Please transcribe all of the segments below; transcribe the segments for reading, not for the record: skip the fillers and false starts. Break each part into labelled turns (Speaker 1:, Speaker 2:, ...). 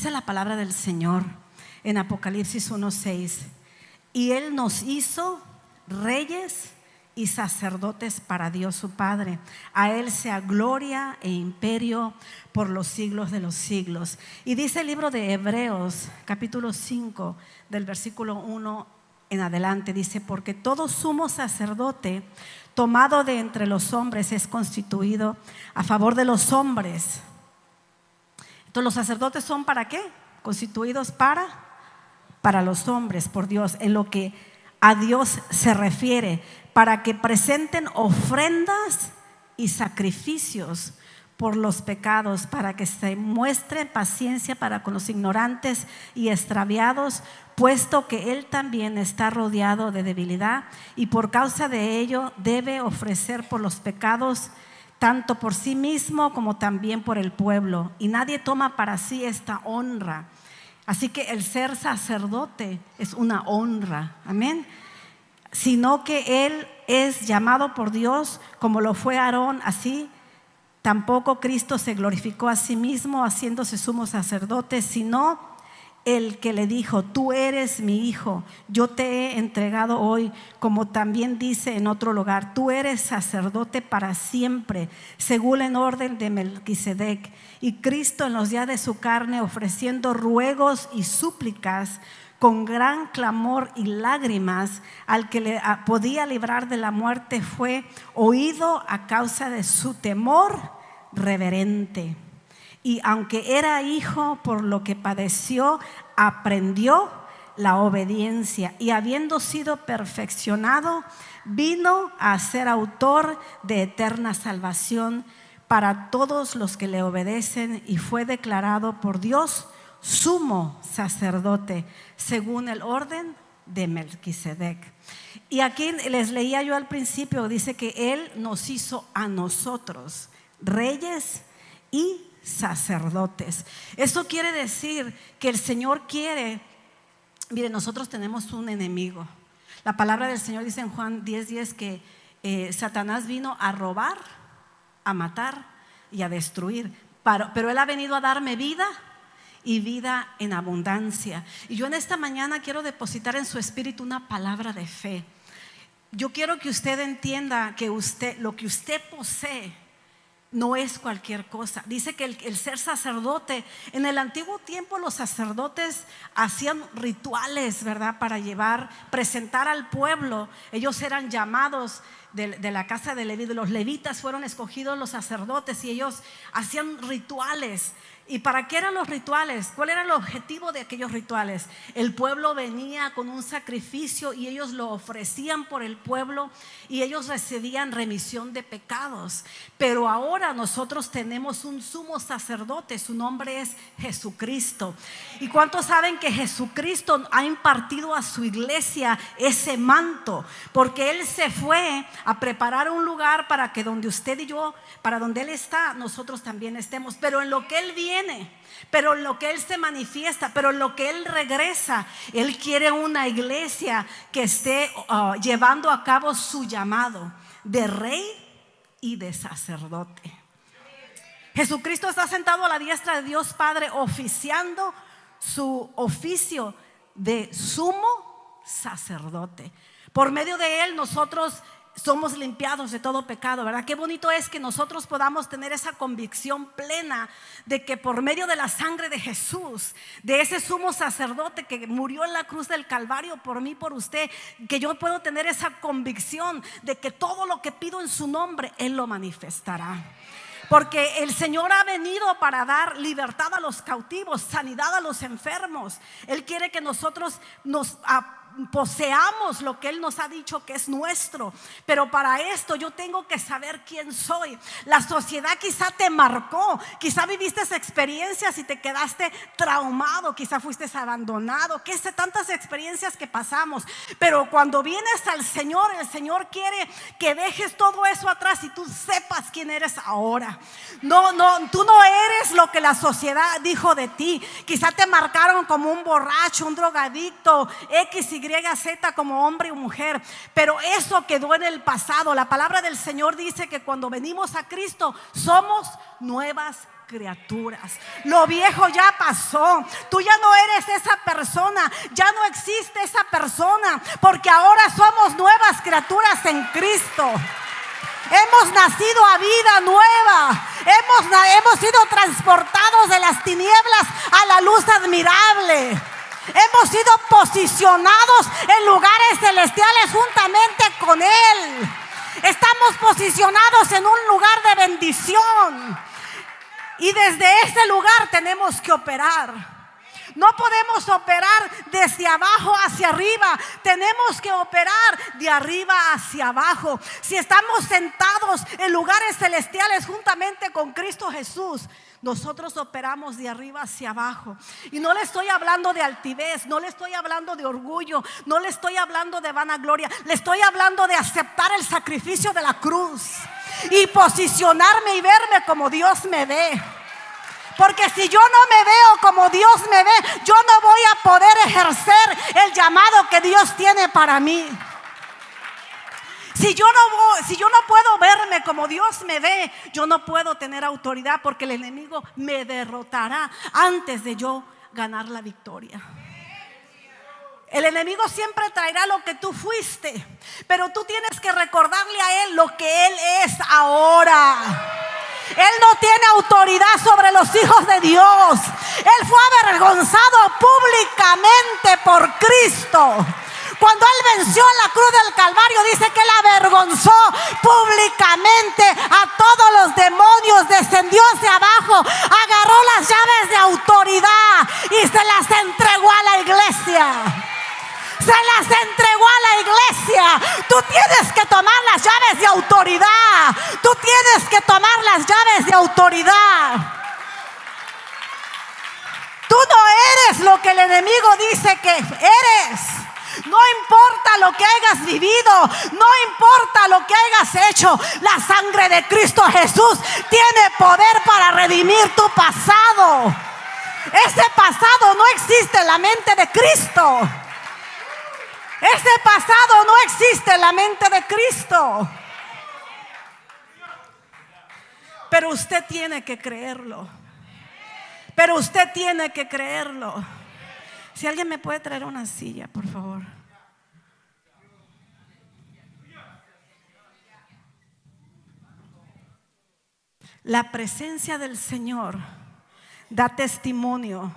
Speaker 1: Dice la palabra del Señor en Apocalipsis 1:6: y Él nos hizo reyes y sacerdotes para Dios su Padre. A Él sea gloria e imperio por los siglos de los siglos. Y dice el libro de Hebreos, capítulo 5, del versículo 1 en adelante, dice: porque todo sumo sacerdote tomado de entre los hombres es constituido a favor de los hombres. Entonces, los sacerdotes son ¿para qué? Constituidos para los hombres por Dios, en lo que a Dios se refiere, para que presenten ofrendas y sacrificios por los pecados, para que se muestre paciencia para con los ignorantes y extraviados, puesto que Él también está rodeado de debilidad, y por causa de ello debe ofrecer por los pecados tanto por sí mismo como también por el pueblo. Y nadie toma para sí esta honra. Así que el ser sacerdote es una honra, amén, sino que él es llamado por Dios como lo fue Aarón. Así tampoco Cristo se glorificó a sí mismo haciéndose sumo sacerdote, sino el que le dijo: tú eres mi hijo, yo te he entregado hoy. Como también dice en otro lugar: tú eres sacerdote para siempre, según el orden de Melquisedec. Y Cristo en los días de su carne, ofreciendo ruegos y súplicas con gran clamor y lágrimas al que le podía librar de la muerte, fue oído a causa de su temor reverente. Y aunque era hijo, por lo que padeció, aprendió la obediencia, y habiendo sido perfeccionado, vino a ser autor de eterna salvación para todos los que le obedecen, y fue declarado por Dios sumo sacerdote según el orden de Melquisedec. Y aquí les leía yo al principio, dice que Él nos hizo a nosotros reyes y sacerdotes. Eso quiere decir que el Señor quiere. Mire, nosotros tenemos un enemigo. La palabra del Señor dice en Juan 10:10 que Satanás vino a robar, a matar y a destruir, pero Él ha venido a darme vida y vida en abundancia. Y yo en esta mañana quiero depositar en su espíritu una palabra de fe. Yo quiero que usted entienda que lo que usted posee no es cualquier cosa. Dice que el ser sacerdote, en el antiguo tiempo los sacerdotes hacían rituales, ¿verdad? Para presentar al pueblo. Ellos eran llamados de la casa de Leví. Los levitas fueron escogidos los sacerdotes, y ellos hacían rituales. ¿Y para qué eran los rituales? ¿Cuál era el objetivo de aquellos rituales? El pueblo venía con un sacrificio y ellos lo ofrecían por el pueblo, y ellos recibían remisión de pecados. Pero ahora nosotros tenemos un sumo sacerdote, su nombre es Jesucristo. ¿Y cuántos saben que Jesucristo ha impartido a su iglesia ese manto? Porque Él se fue a preparar un lugar para que donde usted y yo, para donde Él está, nosotros también estemos. Pero en lo que Él viene, pero en lo que Él se manifiesta, pero en lo que Él regresa, Él quiere una iglesia que esté llevando a cabo su llamado de rey y de sacerdote. Jesucristo está sentado a la diestra de Dios Padre, oficiando su oficio de sumo sacerdote. Por medio de Él nosotros somos limpiados de todo pecado, ¿verdad? Qué bonito es que nosotros podamos tener esa convicción plena de que por medio de la sangre de Jesús, de ese sumo sacerdote que murió en la cruz del Calvario por mí, por usted, que yo puedo tener esa convicción de que todo lo que pido en su nombre, Él lo manifestará. Porque el Señor ha venido para dar libertad a los cautivos, sanidad a los enfermos. Él quiere que nosotros nos poseamos lo que Él nos ha dicho que es nuestro. Pero para esto yo tengo que saber quién soy. La sociedad quizá te marcó, quizá viviste experiencias y te quedaste traumado, quizá fuiste abandonado, que sé, tantas experiencias que pasamos. Pero cuando vienes al Señor, el Señor quiere que dejes todo eso atrás y tú sepas quién eres ahora. No, tú no eres lo que la sociedad dijo de ti. Quizá te marcaron como un borracho, un drogadicto, X, Y, Z, como hombre o mujer, pero eso quedó en el pasado. La palabra del Señor dice que cuando venimos a Cristo somos nuevas criaturas. Lo viejo ya pasó. Tú ya no eres esa persona. Ya no existe esa persona, porque ahora somos nuevas criaturas en Cristo. Hemos nacido a vida nueva. Hemos sido transportados de las tinieblas a la luz admirable. Hemos sido posicionados en lugares celestiales juntamente con Él. Estamos posicionados en un lugar de bendición. Y desde ese lugar tenemos que operar. No podemos operar desde abajo hacia arriba. Tenemos que operar de arriba hacia abajo. Si estamos sentados en lugares celestiales juntamente con Cristo Jesús, nosotros operamos de arriba hacia abajo. Y no le estoy hablando de altivez, no le estoy hablando de orgullo, no le estoy hablando de vanagloria. Le estoy hablando de aceptar el sacrificio de la cruz y posicionarme y verme como Dios me ve. Porque si yo no me veo como Dios me ve, yo no voy a poder ejercer el llamado que Dios tiene para mí. Si yo no puedo verme como Dios me ve, yo no puedo tener autoridad, porque el enemigo me derrotará antes de yo ganar la victoria. El enemigo siempre traerá lo que tú fuiste, pero tú tienes que recordarle a él lo que él es ahora. Él no tiene autoridad sobre los hijos de Dios. Él fue avergonzado públicamente por Cristo. Cuando Él venció en la cruz del Calvario, dice que Él avergonzó públicamente a todos los demonios, descendió hacia abajo, agarró las llaves de autoridad y se las entregó a la iglesia. Se las entregó a la iglesia. Tú tienes que tomar las llaves de autoridad. Tú tienes que tomar las llaves de autoridad. Tú no eres lo que el enemigo dice que eres. No importa lo que hayas vivido, no importa lo que hayas hecho, la sangre de Cristo Jesús tiene poder para redimir tu pasado. Ese pasado no existe en la mente de Cristo. Ese pasado no existe en la mente de Cristo. Pero usted tiene que creerlo. Pero usted tiene que creerlo. Si alguien me puede traer una silla, por favor. La presencia del Señor da testimonio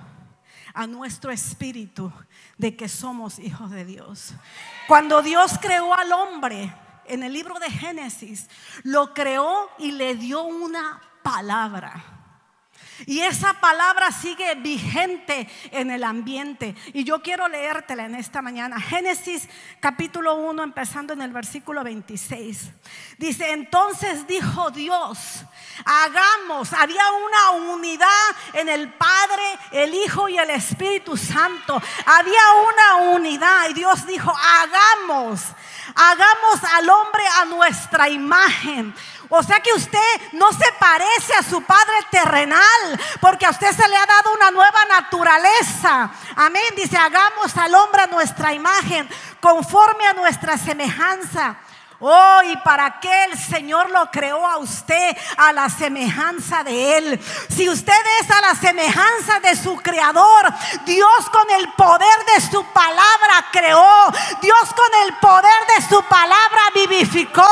Speaker 1: a nuestro espíritu de que somos hijos de Dios. Cuando Dios creó al hombre en el libro de Génesis, lo creó y le dio una palabra. Y esa palabra sigue vigente en el ambiente. Y yo quiero leértela en esta mañana. Génesis capítulo 1, empezando en el versículo 26. Dice: entonces dijo Dios, hagamos. Había una unidad en el Padre, el Hijo y el Espíritu Santo. Había una unidad y Dios dijo: hagamos al hombre a nuestra imagen. O sea que usted no se parece a su padre terrenal, porque a usted se le ha dado una nueva naturaleza. Amén. Dice: hagamos al hombre a nuestra imagen, conforme a nuestra semejanza. Oh, ¿y para qué el Señor lo creó a usted a la semejanza de Él? Si usted es a la semejanza de su Creador, Dios con el poder de su palabra creó. Dios con el poder de su palabra vivificó.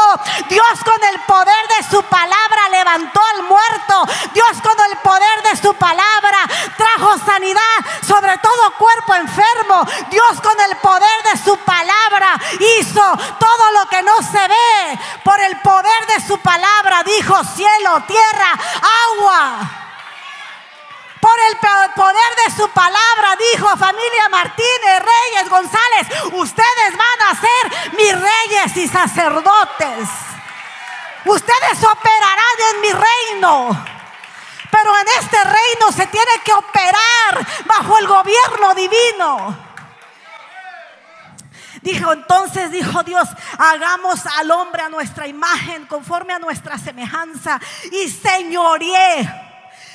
Speaker 1: Dios con el poder de su palabra levantó al muerto. Dios con el poder de su palabra trajo sanidad sobre todo cuerpo enfermo. Dios con el poder de su palabra hizo todo lo que no se ve. Por el poder de su palabra dijo: cielo, tierra, agua. Por el poder de su palabra dijo: familia Martínez, Reyes, González, ustedes van a ser mis reyes y sacerdotes. Ustedes operarán en mi reino. Pero en este reino se tiene que operar bajo el gobierno divino. Entonces dijo Dios: hagamos al hombre a nuestra imagen, conforme a nuestra semejanza, y señoree,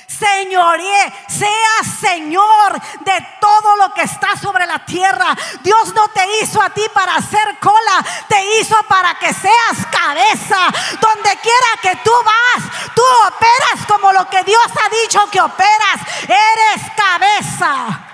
Speaker 1: sea Señor de todo lo que que está sobre la tierra. Dios no te hizo a ti para hacer cola, te hizo para que seas cabeza. Donde quiera que tú vas, tú operas como lo que Dios ha dicho que operas. Eres cabeza.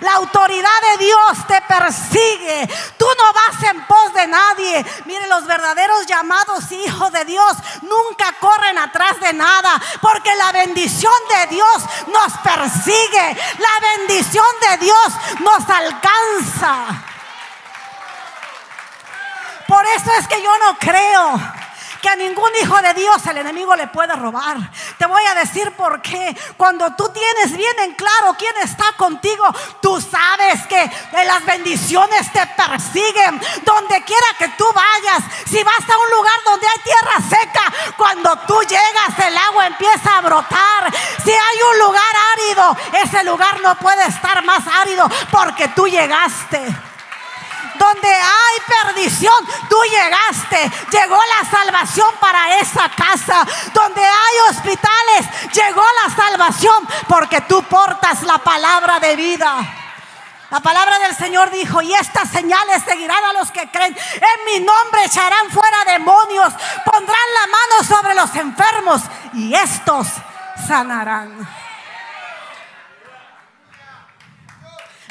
Speaker 1: La autoridad de Dios te persigue. Tú no vas en pos de nadie. Mire, los verdaderos llamados hijos de Dios nunca corren atrás de nada, porque la bendición de Dios nos persigue. La bendición de Dios nos alcanza. Por eso es que yo no creo que a ningún hijo de Dios el enemigo le puede robar. Te voy a decir por qué. Cuando tú tienes bien en claro quién está contigo, tú sabes que las bendiciones te persiguen. Donde quiera que tú vayas, si vas a un lugar donde hay tierra seca, cuando tú llegas el agua empieza a brotar. Si hay un lugar árido, ese lugar no puede estar más árido porque tú llegaste. Donde hay perdición, tú llegaste. Llegó la salvación para esa casa. Donde hay hospitales, llegó la salvación porque tú portas la palabra de vida. La palabra del Señor dijo: y estas señales seguirán a los que creen. En mi nombre echarán fuera demonios, pondrán la mano sobre los enfermos y estos sanarán.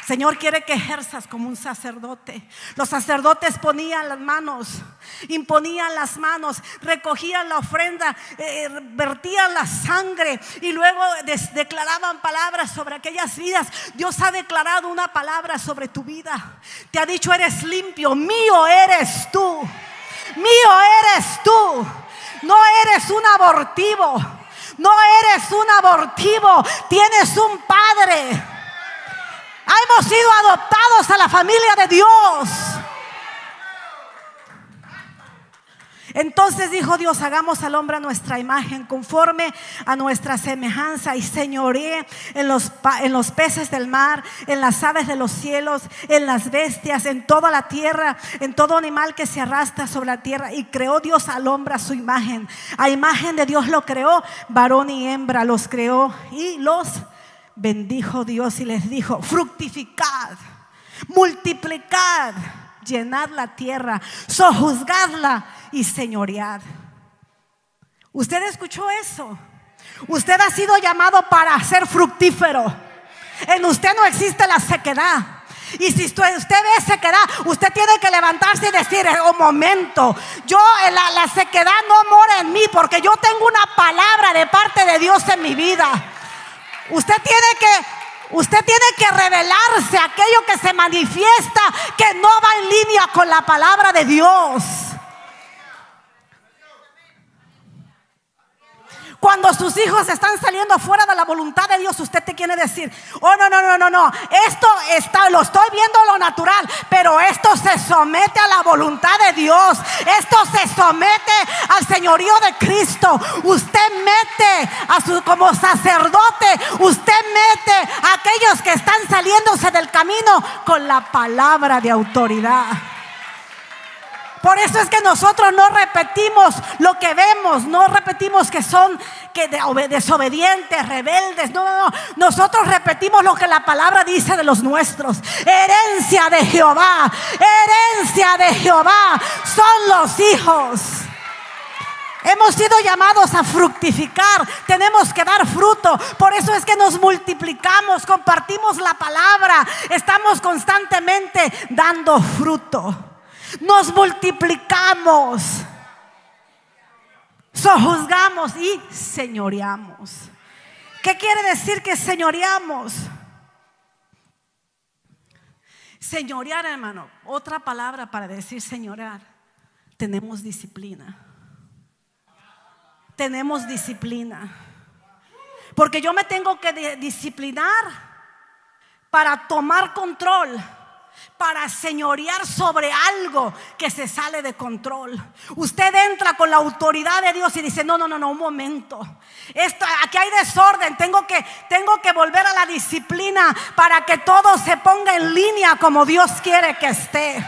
Speaker 1: Señor quiere que ejerzas como un sacerdote. Los sacerdotes ponían las manos, imponían las manos, recogían la ofrenda, vertían la sangre y luego declaraban palabras sobre aquellas vidas. Dios ha declarado una palabra sobre tu vida. Te ha dicho: eres limpio, mío eres tú, mío eres tú. No eres un abortivo, no eres un abortivo, tienes un padre. Hemos sido adoptados a la familia de Dios. Entonces dijo Dios: hagamos al hombre a nuestra imagen, conforme a nuestra semejanza, y señoree en los peces del mar, en las aves de los cielos, en las bestias, en toda la tierra, en todo animal que se arrastra sobre la tierra. Y creó Dios al hombre a su imagen. A imagen de Dios lo creó, varón y hembra los creó, y los bendijo Dios y les dijo: fructificad, multiplicad, llenad la tierra, sojuzgadla y señoread. ¿Usted escuchó eso? Usted ha sido llamado para ser fructífero. En usted no existe la sequedad. Y si usted ve sequedad, usted tiene que levantarse y decir: un momento, la sequedad no mora en mí, porque yo tengo una palabra de parte de Dios en mi vida. Usted tiene que revelarse aquello que se manifiesta, que no va en línea con la palabra de Dios. Cuando sus hijos están saliendo fuera de la voluntad de Dios, usted te quiere decir: oh, no, esto lo estoy viendo en lo natural, pero esto se somete a la voluntad de Dios. Esto se somete al señorío de Cristo. Usted mete como sacerdote, usted mete a aquellos que están saliéndose del camino con la palabra de autoridad. Por eso es que nosotros no repetimos lo que vemos, no repetimos que son desobedientes, rebeldes. No. Nosotros repetimos lo que la palabra dice de los nuestros. Herencia de Jehová, herencia de Jehová son los hijos. Hemos sido llamados a fructificar, tenemos que dar fruto. Por eso es que nos multiplicamos, compartimos la palabra, estamos constantemente dando fruto. Nos multiplicamos, sojuzgamos y señoreamos. ¿Qué quiere decir que señoreamos? Señorear, hermano, otra palabra para decir señorear: tenemos disciplina. Tenemos disciplina. Porque yo me tengo que disciplinar para tomar control, para señorear sobre algo que se sale de control. Usted entra con la autoridad de Dios y dice: no, un momento, aquí hay desorden, tengo que volver a la disciplina para que todo se ponga en línea como Dios quiere que esté.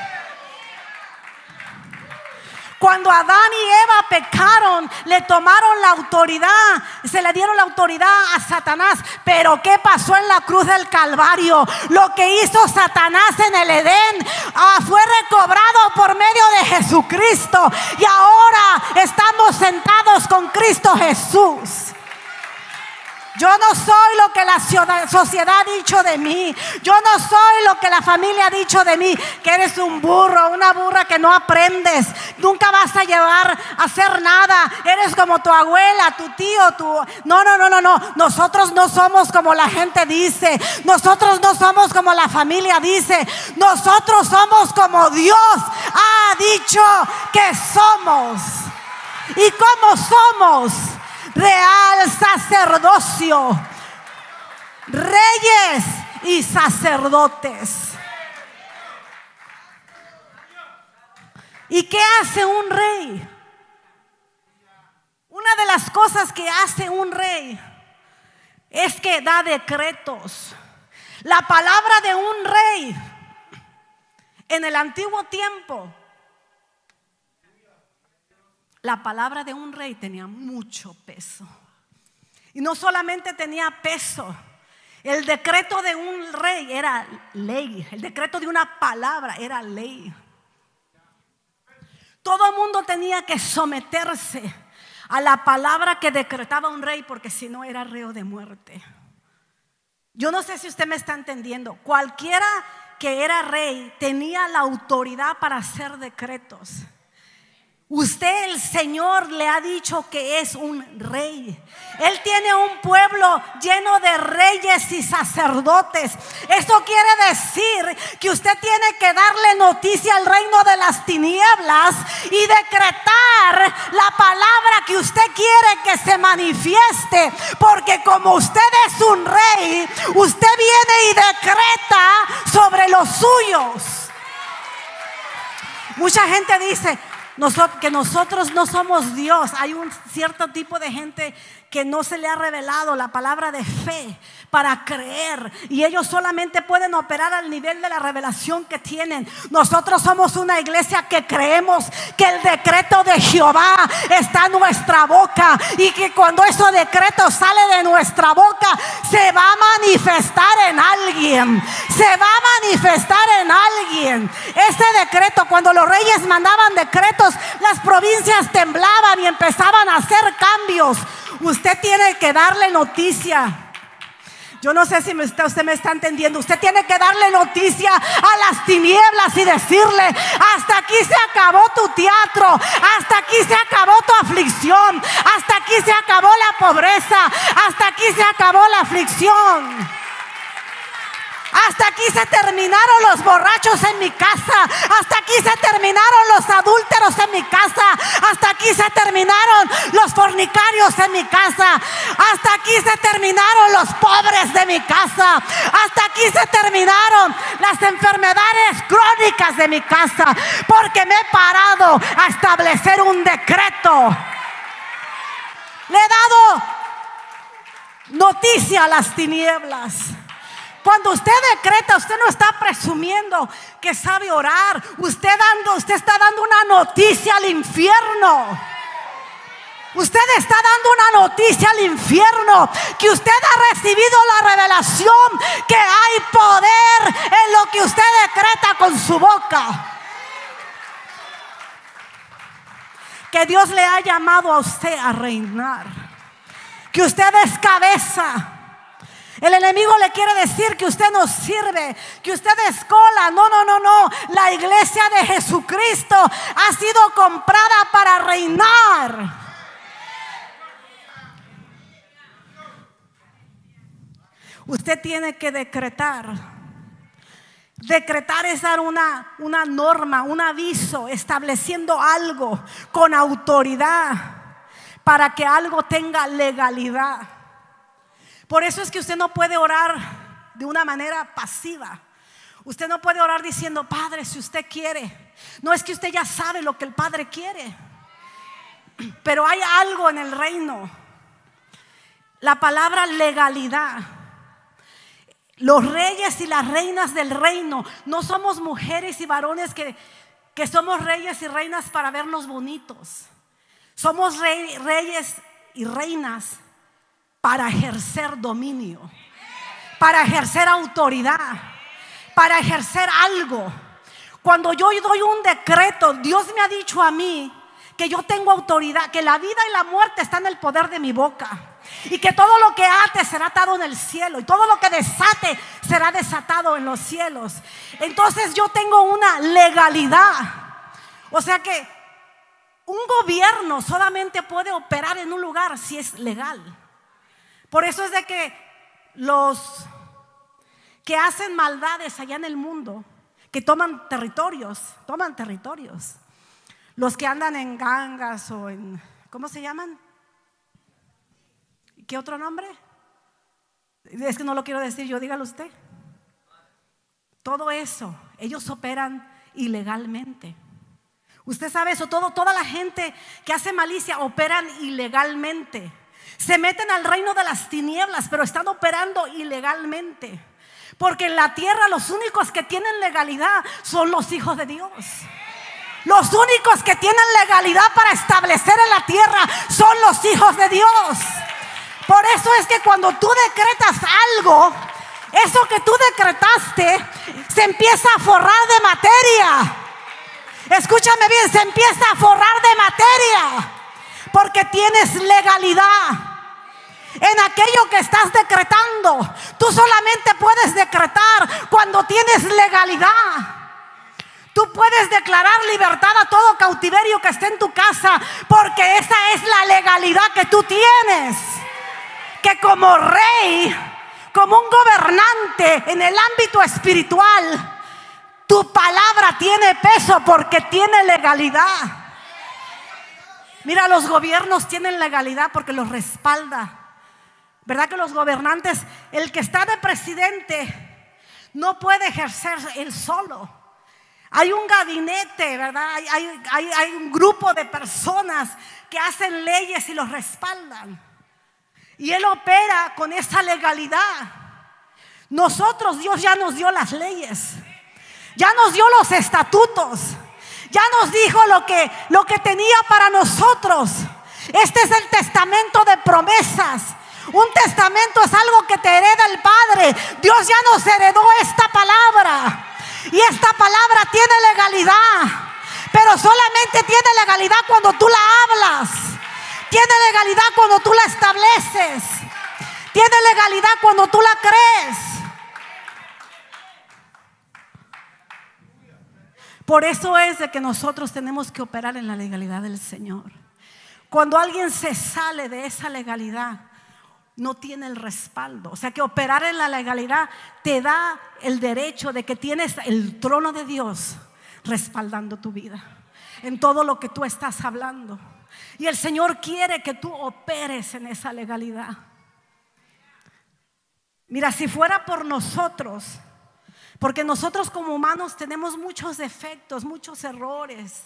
Speaker 1: Cuando Adán y Eva pecaron, le tomaron la autoridad, se le dieron la autoridad a Satanás. Pero ¿qué pasó en la cruz del Calvario? Lo que hizo Satanás en el Edén fue recobrado por medio de Jesucristo. Y ahora estamos sentados con Cristo Jesús. Yo no soy lo que la sociedad ha dicho de mí. Yo no soy lo que la familia ha dicho de mí. Que eres un burro, una burra que no aprendes. Nunca vas a llevar a hacer nada. Eres como tu abuela, tu tío, No. Nosotros no somos como la gente dice. Nosotros no somos como la familia dice. Nosotros somos como Dios ha dicho que somos. ¿Y cómo somos? Real sacerdocio, reyes y sacerdotes. ¿Y qué hace un rey? Una de las cosas que hace un rey es que da decretos. La palabra de un rey en el antiguo tiempo, la palabra de un rey tenía mucho peso. Y no solamente tenía peso, el decreto de un rey era ley. El decreto de una palabra era ley. Todo el mundo tenía que someterse a la palabra que decretaba un rey, porque si no era reo de muerte. Yo no sé si usted me está entendiendo. Cualquiera que era rey tenía la autoridad para hacer decretos. Usted, el Señor, le ha dicho que es un rey. Él tiene un pueblo lleno de reyes y sacerdotes. Esto quiere decir que usted tiene que darle noticia al reino de las tinieblas y decretar la palabra que usted quiere que se manifieste. Porque como usted es un rey, usted viene y decreta sobre los suyos. Mucha gente dice que nosotros no somos Dios. Hay un cierto tipo de gente que no se le ha revelado la palabra de fe para creer, y ellos solamente pueden operar al nivel de la revelación que tienen. Nosotros somos una iglesia que creemos que el decreto de Jehová está en nuestra boca, y que cuando ese decreto sale de nuestra boca se va a manifestar en alguien. Se va a manifestar en alguien. Ese decreto, cuando los reyes mandaban decretos, las provincias temblaban y empezaban a hacer cambios. Usted tiene que darle noticia. Yo no sé si usted me está entendiendo. Usted tiene que darle noticia a las tinieblas y decirle: hasta aquí se acabó tu teatro, hasta aquí se acabó tu aflicción, hasta aquí se acabó la pobreza, hasta aquí se acabó la aflicción. Hasta aquí se terminaron los borrachos en mi casa. Hasta aquí se terminaron los adúlteros en mi casa. Hasta aquí se terminaron los fornicarios en mi casa. Hasta aquí se terminaron los pobres de mi casa. Hasta aquí se terminaron las enfermedades crónicas de mi casa. Porque me he parado a establecer un decreto. Le he dado noticia a las tinieblas. Cuando usted decreta, usted no está presumiendo que sabe orar. Usted está dando una noticia al infierno. Usted está dando una noticia al infierno que usted ha recibido la revelación que hay poder en lo que usted decreta con su boca. Que Dios le ha llamado a usted a reinar. Que usted es cabeza. El enemigo le quiere decir que usted no sirve, que usted es cola. No. La iglesia de Jesucristo ha sido comprada para reinar. Usted tiene que decretar. Decretar es dar una norma, un aviso, estableciendo algo con autoridad para que algo tenga legalidad. Por eso es que usted no puede orar de una manera pasiva. Usted no puede orar diciendo: Padre, si usted quiere. No, es que usted ya sabe lo que el Padre quiere. Pero hay algo en el reino. La palabra legalidad. Los reyes y las reinas del reino no somos mujeres y varones que que somos reyes y reinas para vernos bonitos. Somos reyes y reinas para ejercer dominio, para ejercer autoridad, para ejercer algo. Cuando yo doy un decreto, Dios me ha dicho a mí que yo tengo autoridad, que la vida y la muerte están en el poder de mi boca, y que todo lo que ate será atado en el cielo, y todo lo que desate será desatado en los cielos. Entonces yo tengo una legalidad. O sea que un gobierno solamente puede operar en un lugar si es legal. Por eso es de que los que hacen maldades allá en el mundo, que toman territorios, los que andan en gangas o en, ¿cómo se llaman? ¿Qué otro nombre? Es que no lo quiero decir yo, dígalo usted. Todo eso, ellos operan ilegalmente. Usted sabe eso, toda la gente que hace malicia operan ilegalmente. Se meten al reino de las tinieblas, pero están operando ilegalmente. Porque en la tierra los únicos que tienen legalidad son los hijos de Dios. Los únicos que tienen legalidad para establecer en la tierra son los hijos de Dios. Por eso es que cuando tú decretas algo, eso que tú decretaste se empieza a forrar de materia. Escúchame bien, se empieza a forrar de materia, porque tienes legalidad en aquello que estás decretando. Tú solamente puedes decretar cuando tienes legalidad. Tú puedes declarar libertad a todo cautiverio que esté en tu casa, porque esa es la legalidad que tú tienes. Que como rey, como un gobernante en el ámbito espiritual, tu palabra tiene peso porque tiene legalidad. Mira, los gobiernos tienen legalidad porque los respalda. ¿Verdad que los gobernantes, el que está de presidente, no puede ejercer él solo? Hay un gabinete, ¿verdad? Hay un grupo de personas que hacen leyes y los respaldan. Y él opera con esa legalidad. Nosotros, Dios ya nos dio las leyes, ya nos dio los estatutos, ya nos dijo lo que tenía para nosotros. Este es el testamento de promesas. Un testamento es algo que te hereda el Padre. Dios ya nos heredó esta palabra, y esta palabra tiene legalidad, pero solamente tiene legalidad cuando tú la hablas. Tiene legalidad cuando tú la estableces. Tiene legalidad cuando tú la crees. Por eso es de que nosotros tenemos que operar en la legalidad del Señor. Cuando alguien se sale de esa legalidad, no tiene el respaldo. O sea que operar en la legalidad te da el derecho de que tienes el trono de Dios respaldando tu vida en todo lo que tú estás hablando. Y el Señor quiere que tú operes en esa legalidad. Mira, si fuera por nosotros, porque nosotros como humanos tenemos muchos defectos, muchos errores.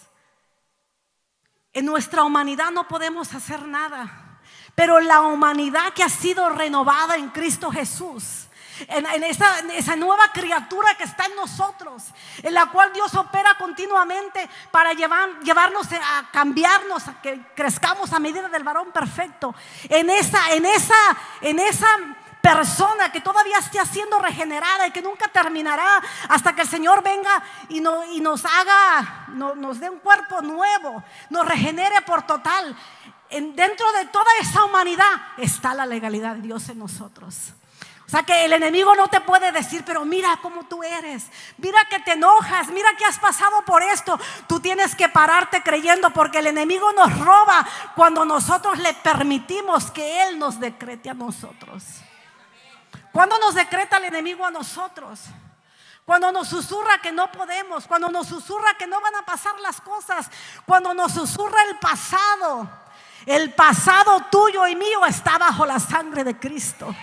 Speaker 1: En nuestra humanidad no podemos hacer nada. Pero la humanidad que ha sido renovada en Cristo Jesús, en esa nueva criatura que está en nosotros, en la cual Dios opera continuamente para llevarnos a cambiarnos, a que crezcamos a medida del varón perfecto. En esa persona que todavía esté siendo regenerada y que nunca terminará hasta que el Señor venga y nos dé un cuerpo nuevo, nos regenere por total. Dentro de toda esa humanidad está la legalidad de Dios en nosotros. O sea que el enemigo no te puede decir, pero mira cómo tú eres, mira que te enojas, mira que has pasado por esto. Tú tienes que pararte creyendo, porque el enemigo nos roba cuando nosotros le permitimos que él nos decrete a nosotros. ¿Cuándo nos decreta el enemigo a nosotros? Cuando nos susurra que no podemos, cuando nos susurra que no van a pasar las cosas, cuando nos susurra el pasado. El pasado tuyo y mío está bajo la sangre de Cristo.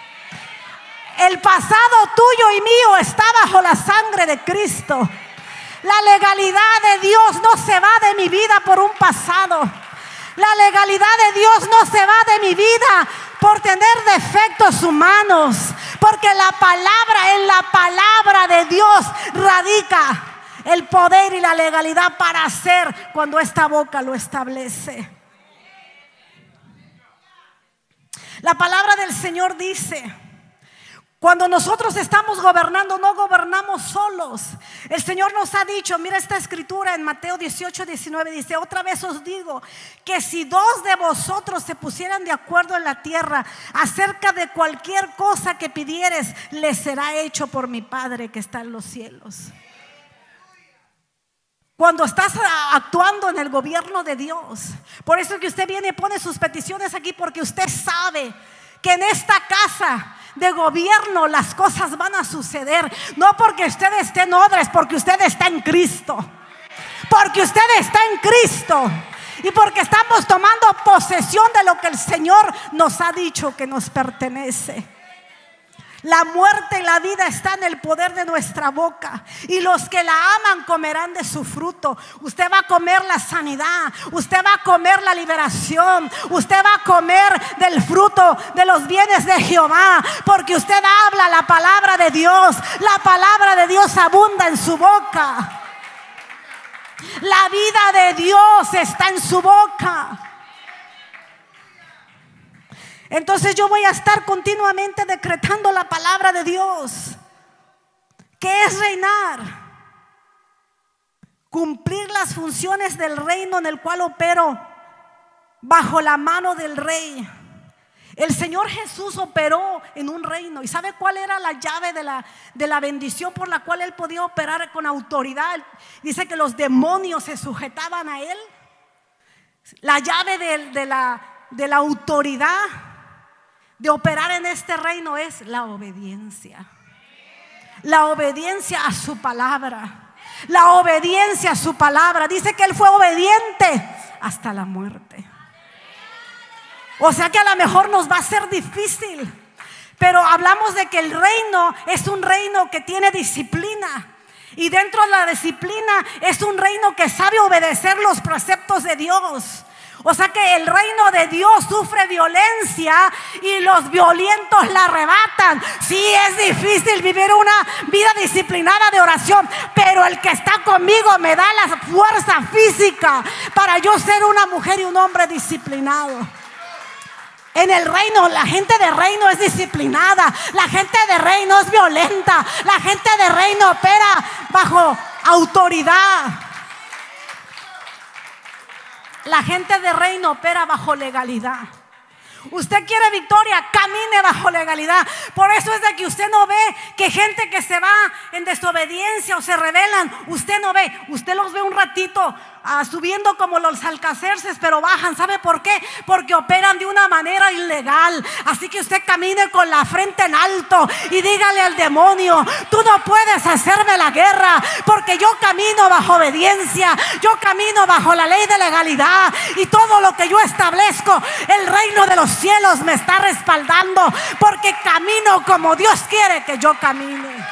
Speaker 1: El pasado tuyo y mío está bajo la sangre de Cristo. La legalidad de Dios no se va de mi vida por un pasado. La legalidad de Dios no se va de mi vida por tener defectos humanos. Porque en la palabra de Dios radica el poder y la legalidad para hacer cuando esta boca lo establece. La palabra del Señor dice: cuando nosotros estamos gobernando, no gobernamos solos. El Señor nos ha dicho, mira esta escritura en Mateo 18:19, dice: otra vez os digo que si dos de vosotros se pusieran de acuerdo en la tierra acerca de cualquier cosa que pidieres, les será hecho por mi Padre que está en los cielos. Cuando estás actuando en el gobierno de Dios, por eso que usted viene y pone sus peticiones aquí, porque usted sabe que en esta casa de gobierno las cosas van a suceder. No porque usted esté en odres, porque usted está en Cristo. Porque usted está en Cristo. Y porque estamos tomando posesión de lo que el Señor nos ha dicho que nos pertenece. La muerte y la vida están en el poder de nuestra boca, y los que la aman comerán de su fruto. Usted va a comer la sanidad, usted va a comer la liberación, usted va a comer del fruto de los bienes de Jehová, porque usted habla la palabra de Dios. La palabra de Dios abunda en su boca. La vida de Dios está en su boca. Entonces yo voy a estar continuamente decretando la palabra de Dios, que es reinar, cumplir las funciones del reino en el cual opero bajo la mano del rey. El Señor Jesús operó en un reino, y ¿sabe cuál era la llave de la bendición por la cual Él podía operar con autoridad? Dice que los demonios se sujetaban a Él. La llave de la autoridad de operar en este reino es la obediencia. La obediencia a su palabra. La obediencia a su palabra. Dice que Él fue obediente hasta la muerte. O sea que a lo mejor nos va a ser difícil, pero hablamos de que el reino es un reino que tiene disciplina. Y dentro de la disciplina es un reino que sabe obedecer los preceptos de Dios. O sea que el reino de Dios sufre violencia y los violentos la arrebatan. Sí, es difícil vivir una vida disciplinada de oración, pero el que está conmigo me da la fuerza física para yo ser una mujer y un hombre disciplinado. En el reino, la gente de reino es disciplinada. La gente de reino es violenta. La gente de reino opera bajo autoridad. La gente de reino opera bajo legalidad. Usted quiere victoria, camine bajo legalidad. Por eso es de que usted no ve que gente que se va en desobediencia o se rebelan, usted no ve. Usted los ve un ratito subiendo como los alcacerces, pero bajan. ¿Sabe por qué? Porque operan de una manera ilegal. Así que usted camine con la frente en alto y dígale al demonio: tú no puedes hacerme la guerra, porque yo camino bajo obediencia, yo camino bajo la ley de legalidad, y todo lo que yo establezco, el reino de los cielos me está respaldando, porque camino como Dios quiere que yo camine.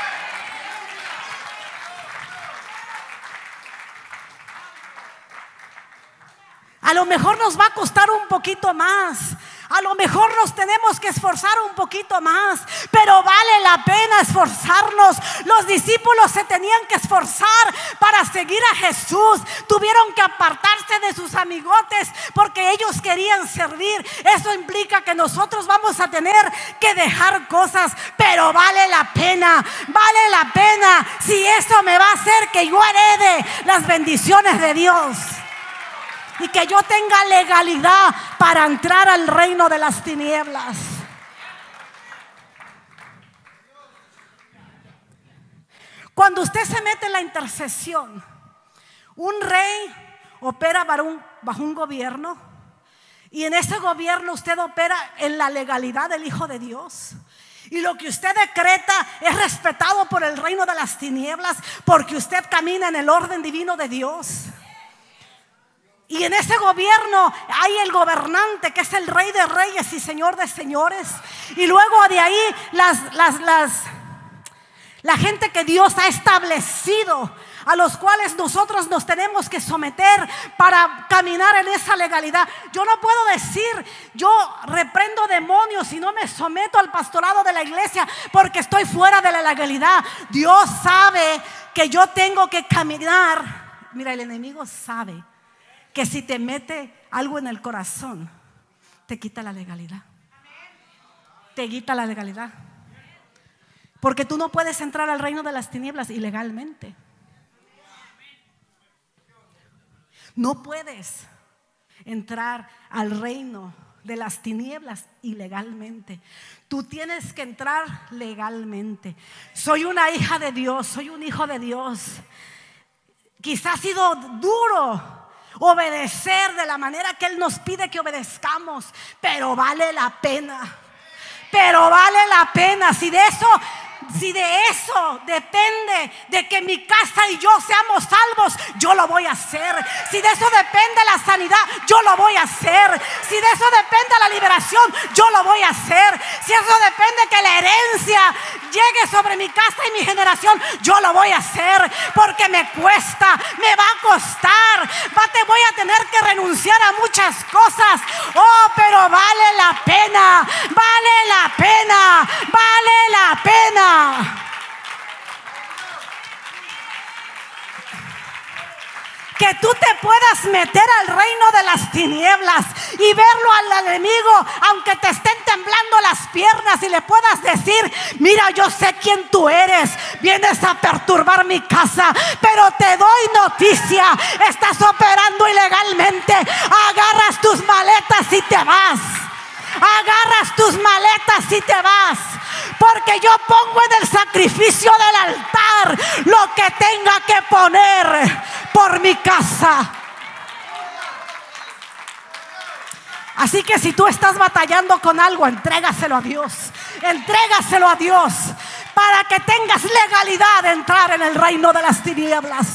Speaker 1: A lo mejor nos va a costar un poquito más, a lo mejor nos tenemos que esforzar un poquito más, pero vale la pena esforzarnos. Los discípulos se tenían que esforzar para seguir a Jesús. Tuvieron que apartarse de sus amigotes porque ellos querían servir. Eso implica que nosotros vamos a tener que dejar cosas, pero vale la pena si eso me va a hacer que yo herede las bendiciones de Dios y que yo tenga legalidad para entrar al reino de las tinieblas. Cuando usted se mete en la intercesión, un rey opera bajo un gobierno, y en ese gobierno usted opera en la legalidad del Hijo de Dios. Y lo que usted decreta es respetado por el reino de las tinieblas, porque usted camina en el orden divino de Dios. Y en ese gobierno hay el gobernante, que es el Rey de Reyes y Señor de Señores. Y luego de ahí la gente que Dios ha establecido, a los cuales nosotros nos tenemos que someter para caminar en esa legalidad. Yo no puedo decir: yo reprendo demonios y no me someto al pastorado de la iglesia, porque estoy fuera de la legalidad. Dios sabe que yo tengo que caminar. Mira, el enemigo sabe que si te mete algo en el corazón, te quita la legalidad. Te quita la legalidad. Porque tú no puedes entrar al reino de las tinieblas ilegalmente. No puedes entrar al reino de las tinieblas ilegalmente. Tú tienes que entrar legalmente. Soy una hija de Dios, soy un hijo de Dios. Quizás ha sido duro obedecer de la manera que Él nos pide que obedezcamos, pero vale la pena. Pero vale la pena. Si de eso depende de que mi casa y yo seamos salvos, yo lo voy a hacer. Si de eso depende la sanidad, yo lo voy a hacer. Si de eso depende la liberación, yo lo voy a hacer. Si eso depende que la herencia llegue sobre mi casa y mi generación, yo lo voy a hacer. Porque me cuesta, me va a costar. Te voy a tener que renunciar a muchas cosas. Oh, pero vale la pena. Vale la pena. Vale la pena. Que tú te puedas meter al reino de las tinieblas y verlo al enemigo, aunque te estén temblando las piernas, y le puedas decir: mira, yo sé quién tú eres, vienes a perturbar mi casa, pero te doy noticia, estás operando ilegalmente. Agarras tus maletas y te vas. Agarras tus maletas y te vas. Porque yo pongo en el sacrificio del altar lo que tenga que poner por mi casa. Así que si tú estás batallando con algo, entrégaselo a Dios. Entrégaselo a Dios para que tengas legalidad de entrar en el reino de las tinieblas.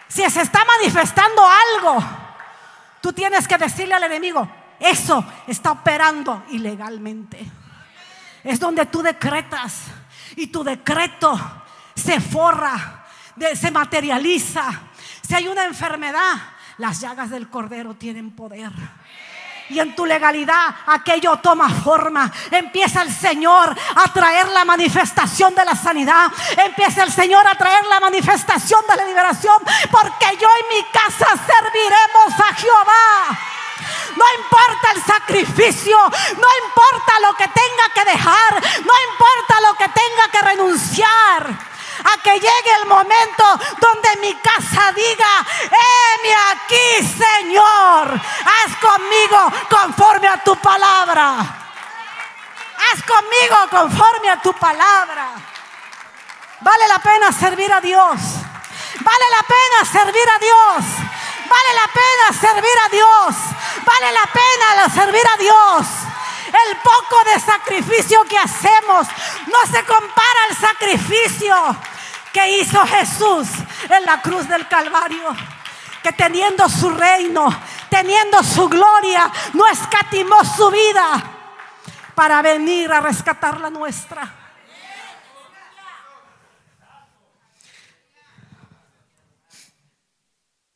Speaker 1: Si se está manifestando algo, tú tienes que decirle al enemigo: eso está operando ilegalmente. Es donde tú decretas y tu decreto se forra, se materializa. Si hay una enfermedad, las llagas del Cordero tienen poder. Y en tu legalidad aquello toma forma. Empieza el Señor a traer la manifestación de la sanidad. Empieza el Señor a traer la manifestación de la liberación. Porque yo y mi casa serviremos a Jehová. No importa el sacrificio, no importa lo que tenga que dejar, no importa lo que tenga que renunciar, a que llegue el momento donde mi casa diga: heme aquí, Señor, haz conmigo conforme a tu palabra. Haz conmigo conforme a tu palabra. Vale la pena servir a Dios. Vale la pena servir a Dios. Vale la pena servir a Dios. Vale la pena servir a Dios. El poco de sacrificio que hacemos no se compara al sacrificio que hizo Jesús en la cruz del Calvario. Que teniendo su reino, teniendo su gloria, no escatimó su vida para venir a rescatar la nuestra.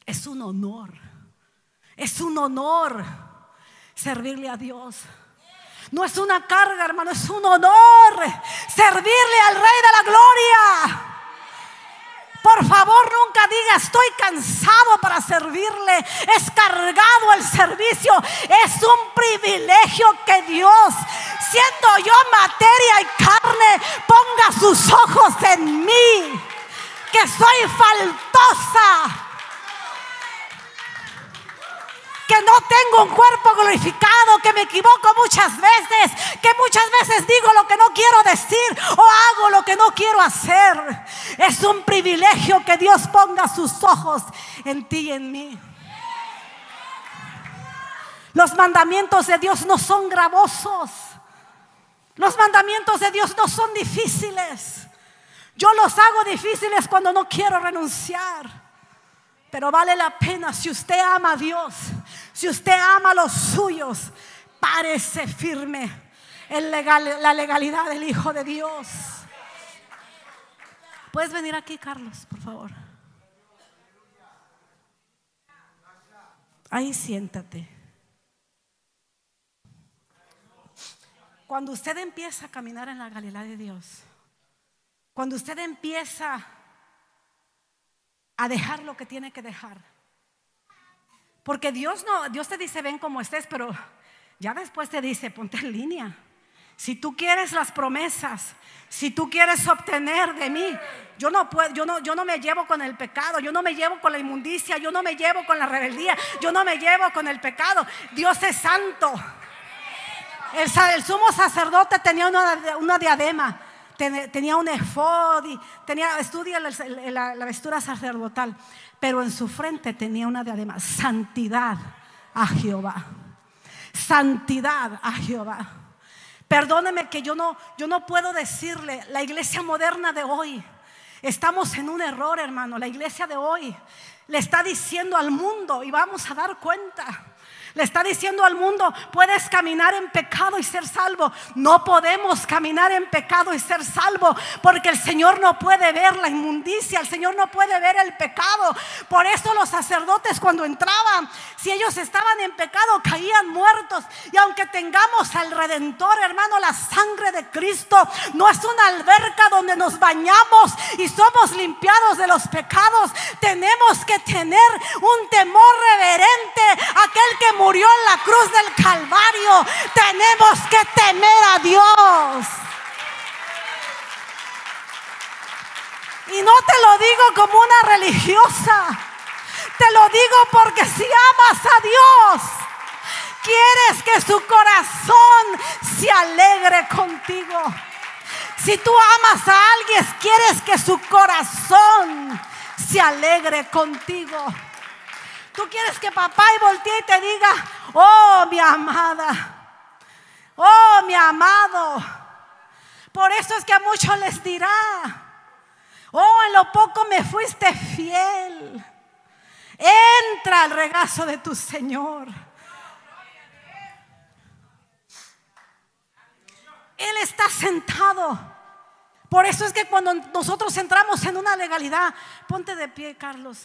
Speaker 1: Es un honor. Es un honor servirle a Dios. No es una carga, hermano, es un honor servirle al Rey de la Gloria. Por favor, nunca diga: estoy cansado para servirle. Es cargado el servicio. Es un privilegio que Dios, siendo yo materia y carne, ponga sus ojos en mí, que soy faltosa, que no tengo un cuerpo glorificado, que me equivoco muchas veces, que muchas veces digo lo que no quiero decir o hago lo que no quiero hacer. Es un privilegio que Dios ponga sus ojos en ti y en mí. Los mandamientos de Dios no son gravosos. Los mandamientos de Dios no son difíciles. Yo los hago difíciles cuando no quiero renunciar. Pero vale la pena. Si usted ama a Dios, si usted ama a los suyos, párese firme en la legalidad del Hijo de Dios. ¿Puedes venir aquí, Carlos, por favor? Ahí siéntate. Cuando usted empieza a caminar en la legalidad de Dios, Cuando usted empieza a dejar lo que tiene que dejar, porque Dios te dice ven como estés, pero ya después te dice ponte en línea. Si tú quieres las promesas, si tú quieres obtener de mí, yo no me llevo con el pecado, yo no me llevo con la inmundicia, yo no me llevo con la rebeldía, yo no me llevo con el pecado. Dios es santo. El sumo sacerdote tenía una diadema, tenía un efod, estudia la vestura sacerdotal, pero en su frente tenía una diadema: santidad a Jehová. Santidad a Jehová. Perdóneme que yo no puedo decirle, la iglesia moderna de hoy, estamos en un error, hermano. La iglesia de hoy le está diciendo al mundo, y vamos a dar cuenta, le está diciendo al mundo: puedes caminar en pecado y ser salvo. No podemos caminar en pecado y ser salvo, porque el Señor no puede ver la inmundicia, el Señor no puede ver el pecado. Por eso los sacerdotes, cuando entraban, si ellos estaban en pecado, caían muertos. Y aunque tengamos al Redentor, hermano, la sangre de Cristo no es una alberca donde nos bañamos y somos limpiados de los pecados. Tenemos que tener un temor reverente a aquel que murió en la cruz del Calvario. Tenemos que temer a Dios. Y no te lo digo como una religiosa, te lo digo porque si amas a Dios, quieres que su corazón se alegre contigo. Si tú amas a alguien, quieres que su corazón se alegre contigo. Tú quieres que papá voltee y te diga: oh, mi amada, oh, mi amado. Por eso es que a muchos les dirá: oh, en lo poco me fuiste fiel. Entra al regazo de tu Señor. Él está sentado. Por eso es que cuando nosotros entramos en una legalidad, ponte de pie, Carlos.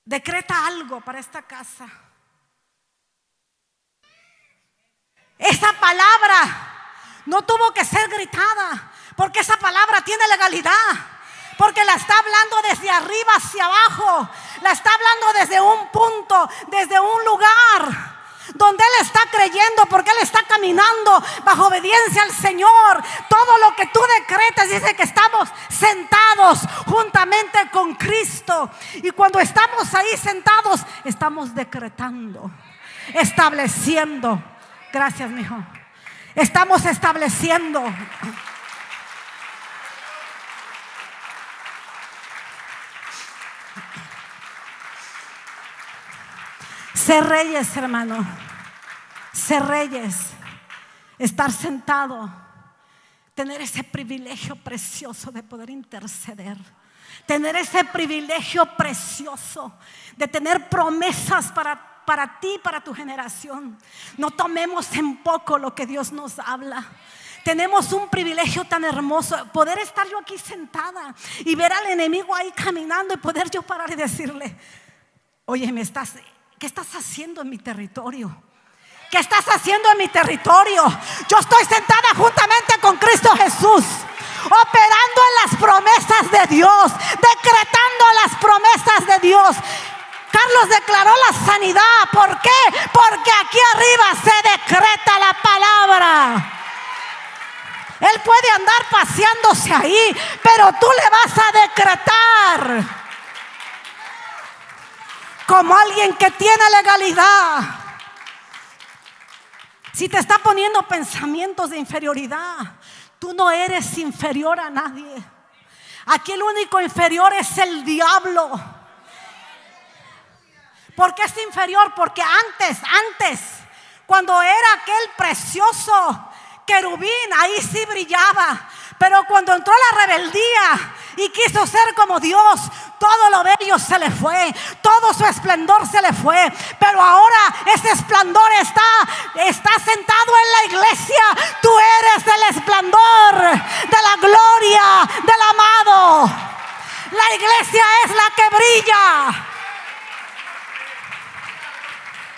Speaker 1: Decreta algo para esta casa. Esa palabra no tuvo que ser gritada, porque esa palabra tiene legalidad, porque la está hablando desde arriba hacia abajo, la está hablando desde un punto, desde un lugar donde Él está creyendo, porque Él está caminando bajo obediencia al Señor. Todo lo que tú decretas dice que estamos sentados juntamente con Cristo. Y cuando estamos ahí sentados, estamos decretando, estableciendo. Gracias, mijo. Estamos estableciendo. Ser reyes, hermano. Ser reyes. Estar sentado. Tener ese privilegio precioso de poder interceder. Tener ese privilegio precioso de tener promesas para ti, para tu generación. No tomemos en poco lo que Dios nos habla. Tenemos un privilegio tan hermoso, poder estar yo aquí sentada y ver al enemigo ahí caminando y poder yo parar y decirle: oye, ¿qué estás haciendo en mi territorio? ¿Qué estás haciendo en mi territorio? Yo estoy sentada juntamente con Cristo Jesús, operando en las promesas de Dios, decretando las promesas de Dios. Carlos declaró la sanidad. ¿Por qué? Porque aquí arriba se decreta la palabra. Él puede andar paseándose ahí, pero tú le vas a decretar como alguien que tiene legalidad. Si te está poniendo pensamientos de inferioridad, tú no eres inferior a nadie. Aquí el único inferior es el diablo. ¿Por qué es inferior? Porque antes, cuando era aquel precioso querubín, ahí sí brillaba. Pero cuando entró la rebeldía y quiso ser como Dios, todo lo bello se le fue, todo su esplendor se le fue. Pero ahora ese esplendor está sentado en la iglesia. Tú eres el esplendor de la gloria del amado. La iglesia es la que brilla.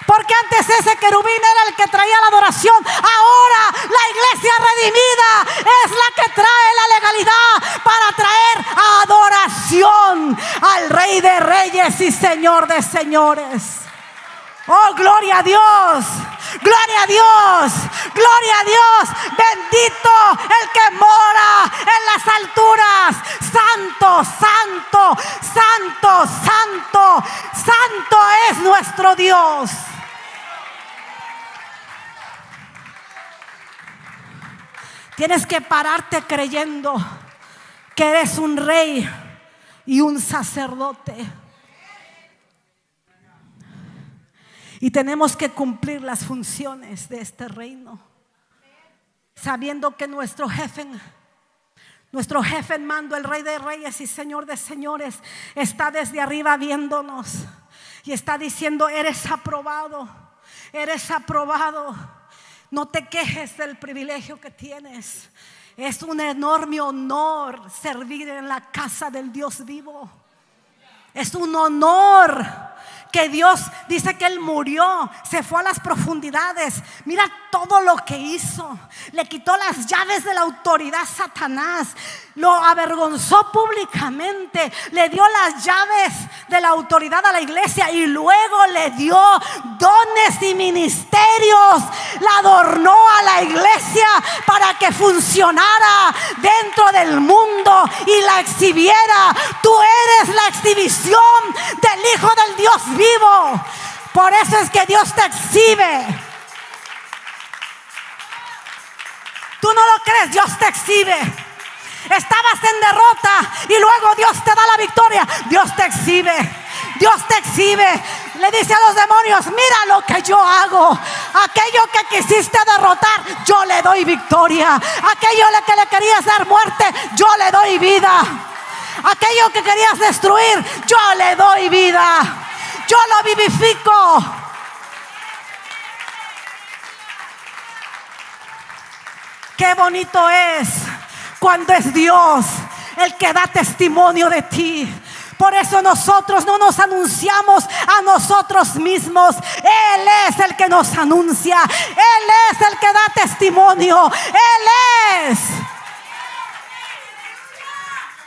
Speaker 1: Porque antes ese querubín era el que traía la adoración. Ahora la iglesia redimida es la que trae la legalidad, Señor de señores. Oh, gloria a Dios, gloria a Dios, gloria a Dios. Bendito el que mora en las alturas. Santo, santo, santo, santo, santo es nuestro Dios. Tienes que pararte creyendo que eres un rey y un sacerdote. Y tenemos que cumplir las funciones de este reino, sabiendo que nuestro jefe en mando, el Rey de Reyes y Señor de Señores, está desde arriba viéndonos y está diciendo: eres aprobado, eres aprobado. No te quejes del privilegio que tienes. Es un enorme honor servir en la casa del Dios vivo. Es un honor que Dios dice que Él murió, se fue a las profundidades. Mira todo lo que hizo. Le quitó las llaves de la autoridad a Satanás, lo avergonzó públicamente, le dio las llaves de la autoridad a la iglesia y luego le dio dones y ministerios. La adornó a la iglesia para que funcionara dentro del mundo y la exhibiera. Tú eres la exhibición del Hijo del Dios vivo. Por eso es que Dios te exhibe. Tú no lo crees, Dios te exhibe. Estabas en derrota y luego Dios te da la victoria. Dios te exhibe, Dios te exhibe. Le dice a los demonios: mira lo que yo hago. Aquello que quisiste derrotar, yo le doy victoria. Aquello que le querías dar muerte, yo le doy vida. Aquello que querías destruir, yo le doy vida. Yo lo vivifico. Qué bonito es cuando es Dios el que da testimonio de ti. Por eso nosotros no nos anunciamos a nosotros mismos. Él es el que nos anuncia. Él es el que da testimonio. Él es.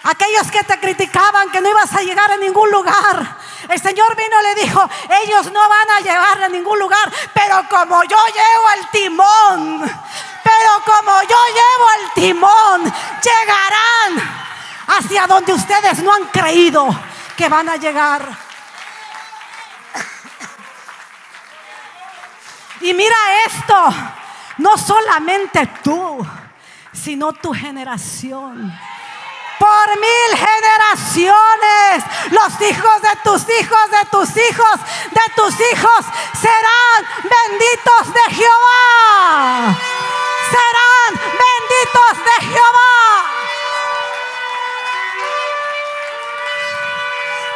Speaker 1: Aquellos que te criticaban que no ibas a llegar a ningún lugar, el Señor vino y le dijo: ellos no van a llegar a ningún lugar, pero como yo llevo el timón, llegarán hacia donde ustedes no han creído que van a llegar. Y mira esto, no solamente tú, sino tu generación. Por 1000 generaciones, los hijos de tus hijos, de tus hijos, de tus hijos serán benditos de Jehová. Serán benditos de Jehová.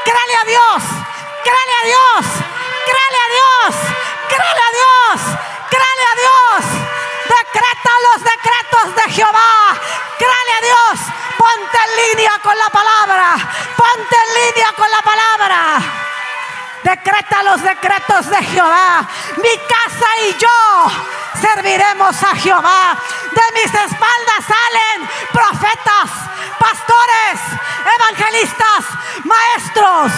Speaker 1: Créele a Dios, créele a Dios, créele a Dios, créele a Dios, créele a Dios. Decreta los decretos de Jehová. Créele a Dios. Ponte en línea con la palabra. Ponte en línea con la palabra. Decreta los decretos de Jehová. Mi casa y yo serviremos a Jehová. De mis espaldas salen profetas, pastores, evangelistas, maestros.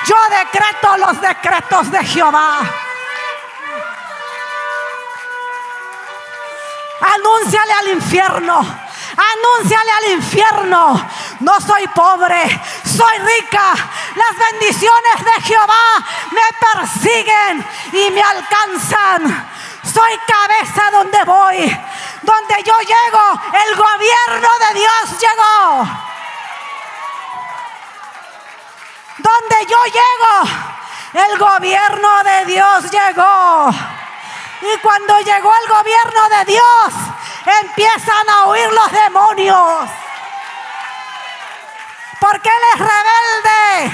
Speaker 1: Yo decreto los decretos de Jehová. Anúnciale al infierno. Anúnciale al infierno: no soy pobre, soy rica. Las bendiciones de Jehová me persiguen y me alcanzan. Soy cabeza donde voy. Donde yo llego, el gobierno de Dios llegó. Donde yo llego, el gobierno de Dios llegó. Y cuando llegó el gobierno de Dios, empiezan a huir los demonios. Porque Él es rebelde.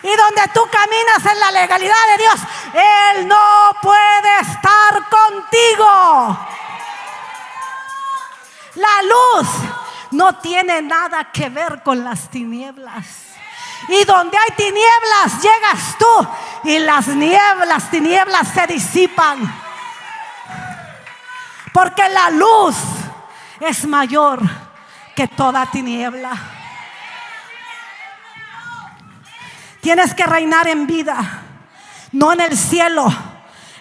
Speaker 1: Y donde tú caminas en la legalidad de Dios, Él no puede estar contigo. La luz no tiene nada que ver con las tinieblas. Y donde hay tinieblas, llegas tú y las tinieblas se disipan. Porque la luz es mayor que toda tiniebla. Tienes que reinar en vida, no en el cielo.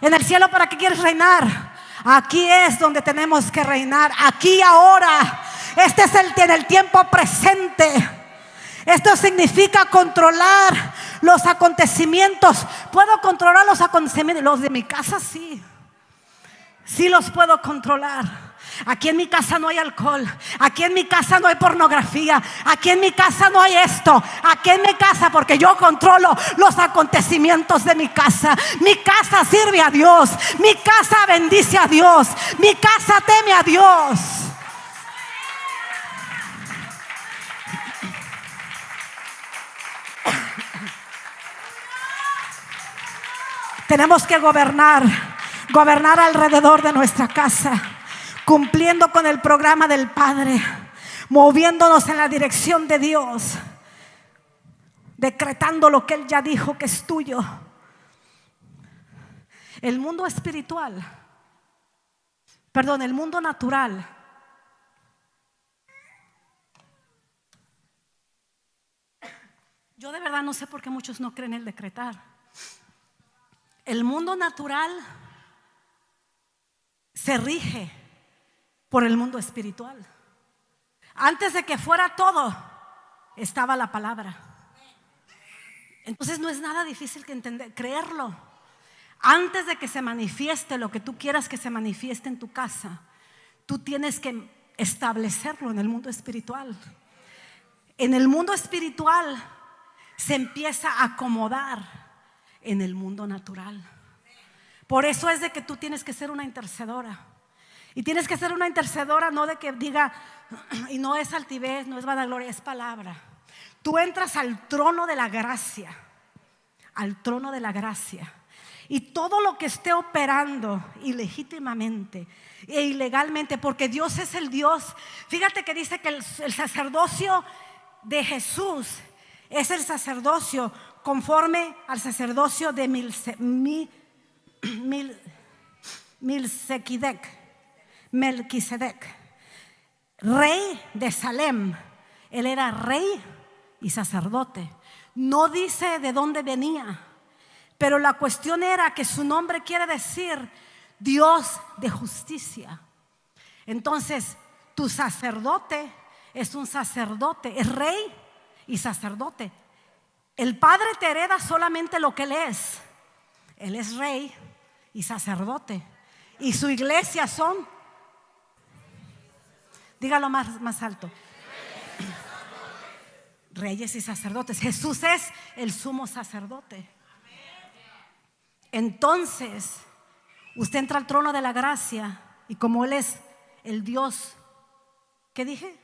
Speaker 1: En el cielo, ¿para qué quieres reinar? Aquí es donde tenemos que reinar, aquí ahora. Este es en el tiempo presente. Esto significa controlar los acontecimientos. ¿Puedo controlar los acontecimientos? Los de mi casa sí. Sí los puedo controlar. Aquí en mi casa no hay alcohol. Aquí en mi casa no hay pornografía. Aquí en mi casa no hay esto. Aquí en mi casa, porque yo controlo los acontecimientos de mi casa. Mi casa sirve a Dios. Mi casa bendice a Dios. Mi casa teme a Dios. Tenemos que gobernar alrededor de nuestra casa, cumpliendo con el programa del Padre, moviéndonos en la dirección de Dios, decretando lo que Él ya dijo que es tuyo. El mundo espiritual, el mundo natural, yo de verdad no sé por qué muchos no creen en el decretar. El mundo natural se rige por el mundo espiritual. Antes de que fuera todo, estaba la palabra. Entonces no es nada difícil que entender, creerlo. Antes de que se manifieste lo que tú quieras que se manifieste en tu casa, tú tienes que establecerlo en el mundo espiritual. En el mundo espiritual se empieza a acomodar en el mundo natural. Por eso es de que tú tienes que ser una intercedora. Y tienes que ser una intercedora no de que diga, y no es altivez, no es vanagloria, es palabra. Tú entras al trono de la gracia, al trono de la gracia. Y todo lo que esté operando ilegítimamente e ilegalmente, porque Dios es el Dios. Fíjate que dice que el sacerdocio de Jesús es el sacerdocio conforme al sacerdocio de Melquisedec, rey de Salem. Él era rey y sacerdote. No dice de dónde venía, pero la cuestión era que su nombre quiere decir Dios de justicia. Entonces, tu sacerdote es un sacerdote, es rey y sacerdote. El Padre te hereda solamente lo que Él es. Él es rey y sacerdote. Y su iglesia son, dígalo más alto, reyes y sacerdotes. Jesús es el sumo sacerdote. Entonces, usted entra al trono de la gracia y como Él es el Dios, ¿qué dije?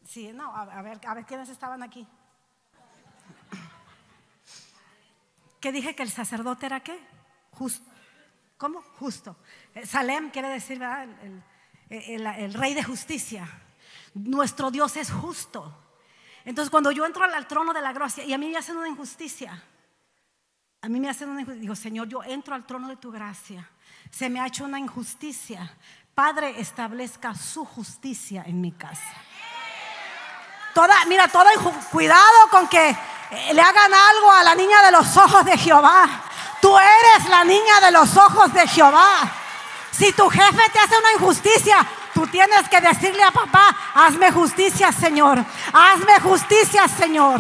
Speaker 1: Sí, no, a ver quiénes estaban aquí. ¿Qué dije? Que el sacerdote era ¿qué? Justo. ¿Cómo? Justo. Salem quiere decir, ¿verdad? El rey de justicia. Nuestro Dios es justo. Entonces cuando yo entro al trono de la gracia y a mí me hacen una injusticia, digo, Señor, yo entro al trono de tu gracia. Se me ha hecho una injusticia. Padre, establezca su justicia en mi casa. Cuidado con que le hagan algo a la niña de los ojos de Jehová. Tú eres la niña de los ojos de Jehová. Si tu jefe te hace una injusticia, tú tienes que decirle a papá, hazme justicia, Señor. Hazme justicia, Señor.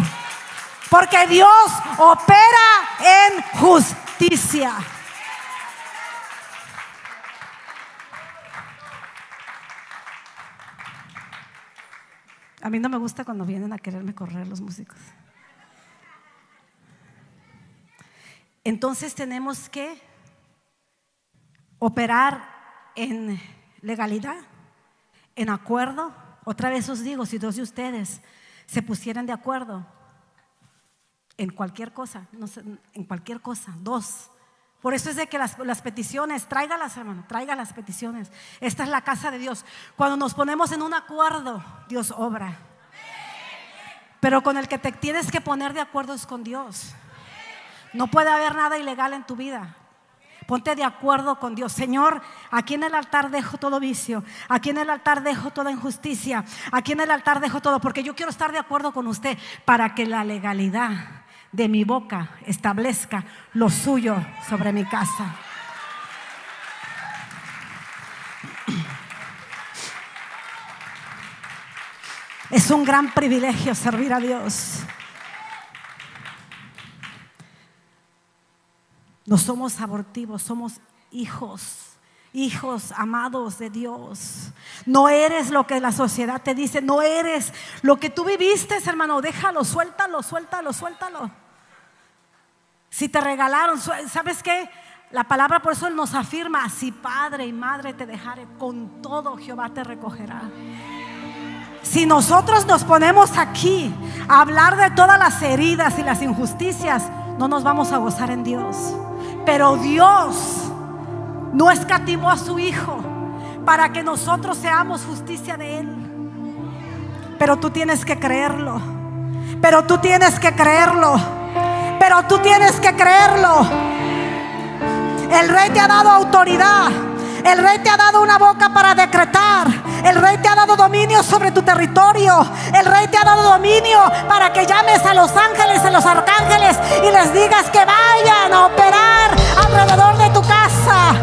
Speaker 1: Porque Dios opera en justicia. A mí no me gusta cuando vienen a quererme correr los músicos. Entonces tenemos que operar en legalidad, en acuerdo. Otra vez os digo, si dos de ustedes se pusieran de acuerdo en cualquier cosa, no sé, en cualquier cosa, dos. Por eso es de que las peticiones, tráigalas, hermano, traiga las peticiones. Esta es la casa de Dios. Cuando nos ponemos en un acuerdo, Dios obra. Pero con el que te tienes que poner de acuerdo es con Dios. No puede haber nada ilegal en tu vida, Ponte de acuerdo con Dios. Señor, aquí en el altar dejo todo vicio, aquí en el altar dejo toda injusticia, aquí en el altar dejo todo, porque yo quiero estar de acuerdo con usted para que la legalidad de mi boca establezca lo suyo sobre mi casa. Es un gran privilegio servir a Dios. No somos abortivos, somos hijos amados de Dios. No eres lo que la sociedad te dice, no eres lo que tú viviste, hermano. Déjalo, suéltalo. Si te regalaron, ¿sabes qué? La palabra por eso nos afirma: si padre y madre te dejare, con todo Jehová te recogerá. Si nosotros nos ponemos aquí a hablar de todas las heridas y las injusticias, no nos vamos a gozar en Dios. Pero Dios no escatimó a su Hijo para que nosotros seamos justicia de Él. Pero tú tienes que creerlo. Pero tú tienes que creerlo. El Rey te ha dado autoridad. El Rey te ha dado una boca para decretar. El Rey te ha dado dominio sobre tu territorio. El Rey te ha dado dominio para que llames a los ángeles, a los arcángeles y les digas que vayan a operar alrededor de tu casa.